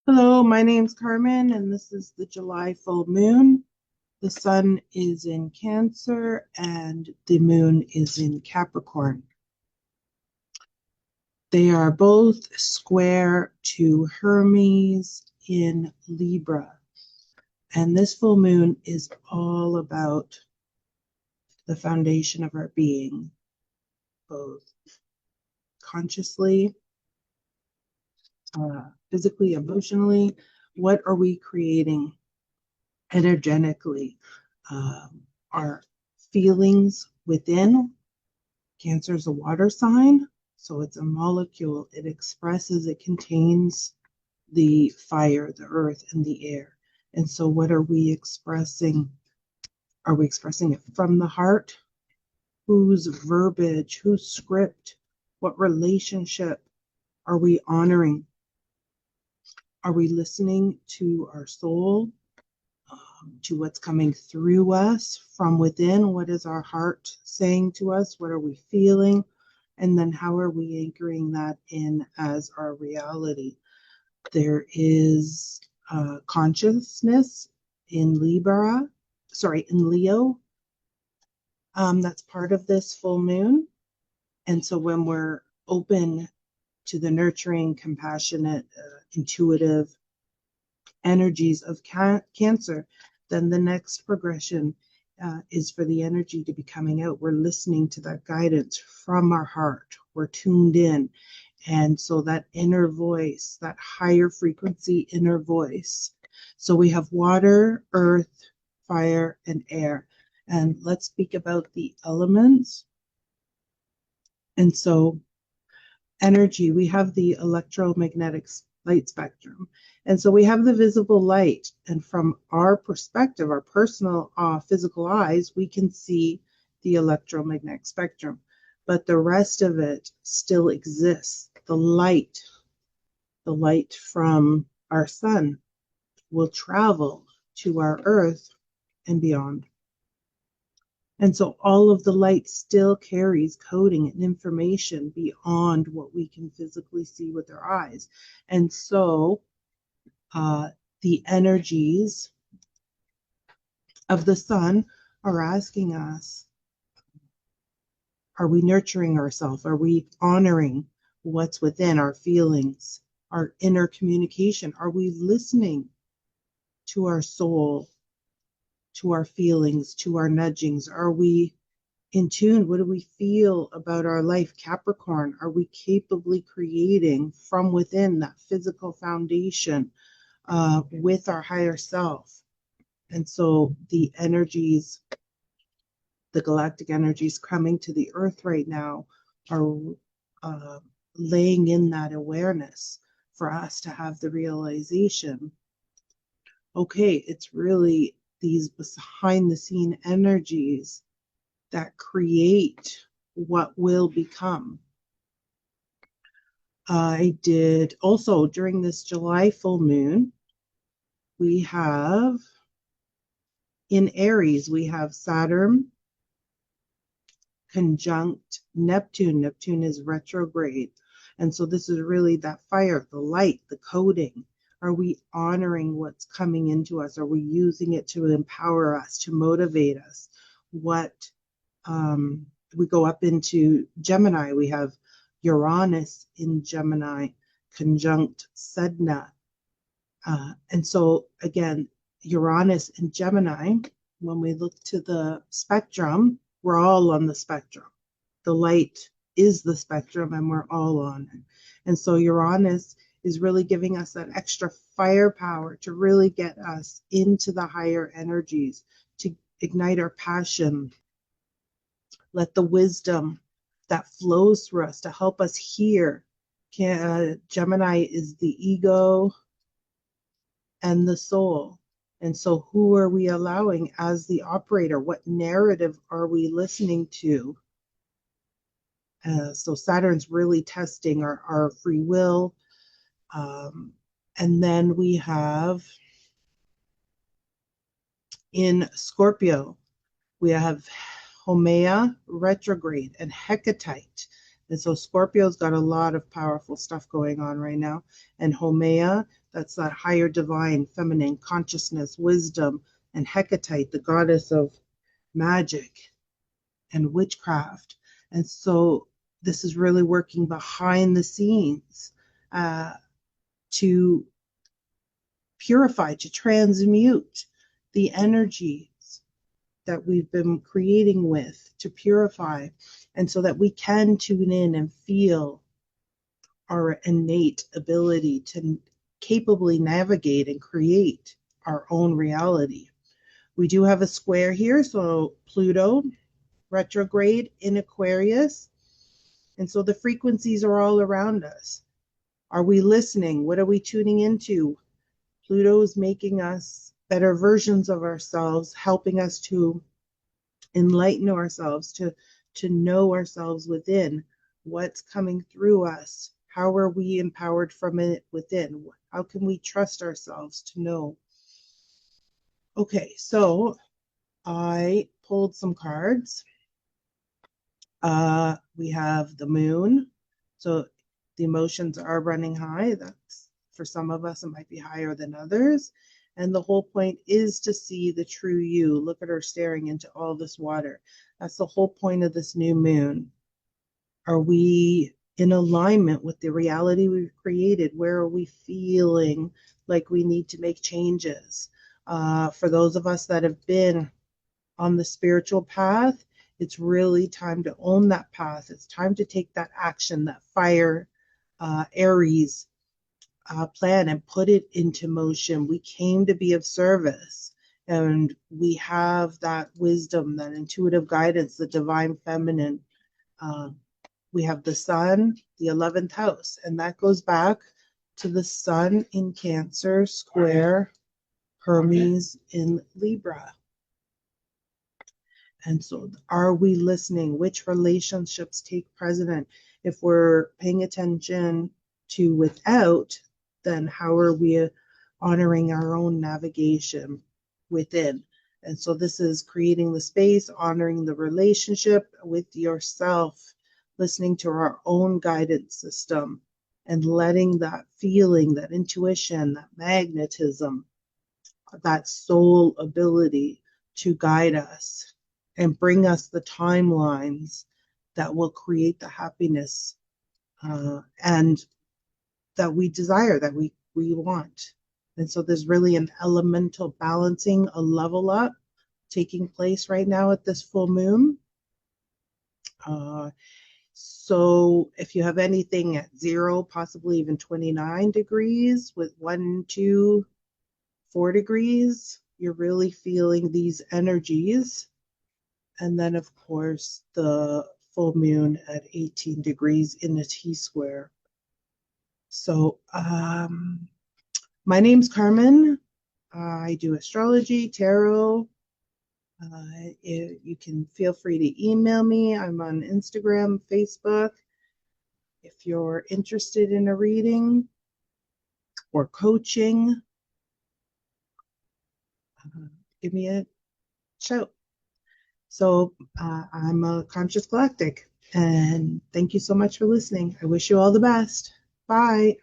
Hello, my name's Carmen, and this is the July full moon. The sun is in Cancer and the moon is in Capricorn. They are both square to Hermes in Libra. And this full moon is all about the foundation of our being, both consciously, physically, emotionally. What are we creating energetically? Our feelings within. Cancer is a water sign, so it's a molecule. It expresses, it contains the fire, the earth, and the air. And so, what are we expressing? Are we expressing it from the heart? Whose verbiage, whose script, what relationship are we honoring? Are we listening to our soul, to what's coming through us from within? What is our heart saying to us? What are we feeling? And then how are we anchoring that in as our reality? There is consciousness in in Leo. That's part of this full moon. And so when we're open to the nurturing, compassionate, intuitive energies of Cancer, then the next progression is for the energy to be coming out. We're listening to that guidance from our heart. We're tuned in. And so that inner voice, that higher frequency inner voice. So we have water, earth, fire, and air. And let's speak about the elements. And so energy, we have the electromagnetic light spectrum. And so we have the visible light. And from our perspective, our personal physical eyes, we can see the electromagnetic spectrum. But the rest of it still exists. The light from our sun will travel to our earth and beyond. And so all of the light still carries coding and information beyond what we can physically see with our eyes. And so the energies of the sun are asking us, are we nurturing ourselves? Are we honoring what's within our feelings, our inner communication? Are we listening to our soul, to our feelings, to our nudgings? Are we in tune? What do we feel about our life? Capricorn, are we capably creating from within that physical foundation with our higher self? And so the energies, the galactic energies coming to the earth right now are laying in that awareness for us to have the realization, okay, it's really these behind the scene energies that create what will become. I did also during this July full moon, we have in Aries, we have Saturn conjunct Neptune. Neptune is retrograde. And so this is really that fire, the light, the coding. Are we honoring what's coming into us? Are we using it to empower us, to motivate us? What we go up into Gemini, we have Uranus in Gemini, conjunct Sedna. And so again, Uranus and Gemini, when we look to the spectrum, we're all on the spectrum. The light is the spectrum and we're all on it. And so Uranus is really giving us that extra firepower to really get us into the higher energies, to ignite our passion, let the wisdom that flows through us to help us hear. Gemini is the ego and the soul. And so who are we allowing as the operator? What narrative are we listening to? So Saturn's really testing our free will. And then we have in Scorpio, we have Haumea retrograde and Hecatite. And so Scorpio's got a lot of powerful stuff going on right now. And Haumea, That's that higher divine feminine consciousness, wisdom, and Hecate, the goddess of magic and witchcraft. And so this is really working behind the scenes to purify, to transmute the energies that we've been creating with, to purify, and so that we can tune in and feel our innate ability to capably navigate and create our own reality. We do have a square here, so Pluto retrograde in Aquarius, and so the frequencies are all around us. Are we listening? What are we tuning into? Pluto is making us better versions of ourselves, helping us to enlighten ourselves, to know ourselves within, what's coming through us, how are we empowered from it within, how can we trust ourselves to know. Okay, so I pulled some cards. We have the moon, so the emotions are running high. That's, for some of us, it might be higher than others. And the whole point is to see the true you. Look at her staring into all this water. That's the whole point of this new moon. Are we in alignment with the reality we've created? Where are we feeling like we need to make changes? For those of us that have been on the spiritual path, it's really time to own that path. It's time to take that action, that fire, Aries plan, and put it into motion. We came to be of service, and we have that wisdom, that intuitive guidance, the divine feminine. We have the sun, the 11th house, and that goes back to the sun in Cancer, square Hermes in Libra. And so are we listening? Which relationships take precedent? If we're paying attention to without, then how are we honoring our own navigation within? And so this is creating the space, honoring the relationship with yourself, listening to our own guidance system, and letting that feeling, that intuition, that magnetism, that soul ability to guide us and bring us the timelines that will create the happiness and that we desire, that we want. And so there's really an elemental balancing, a level up taking place right now at this full moon. So if you have anything at 0, possibly even 29 degrees with 1, 2, 4 degrees, you're really feeling these energies. And then, of course, the full moon at 18 degrees in the T-square. So my name's Carmen. I do astrology, tarot. You can feel free to email me. I'm on Instagram, Facebook. If you're interested in a reading or coaching, give me a shout. So I'm a conscious galactic, and thank you so much for listening. I wish you all the best. Bye.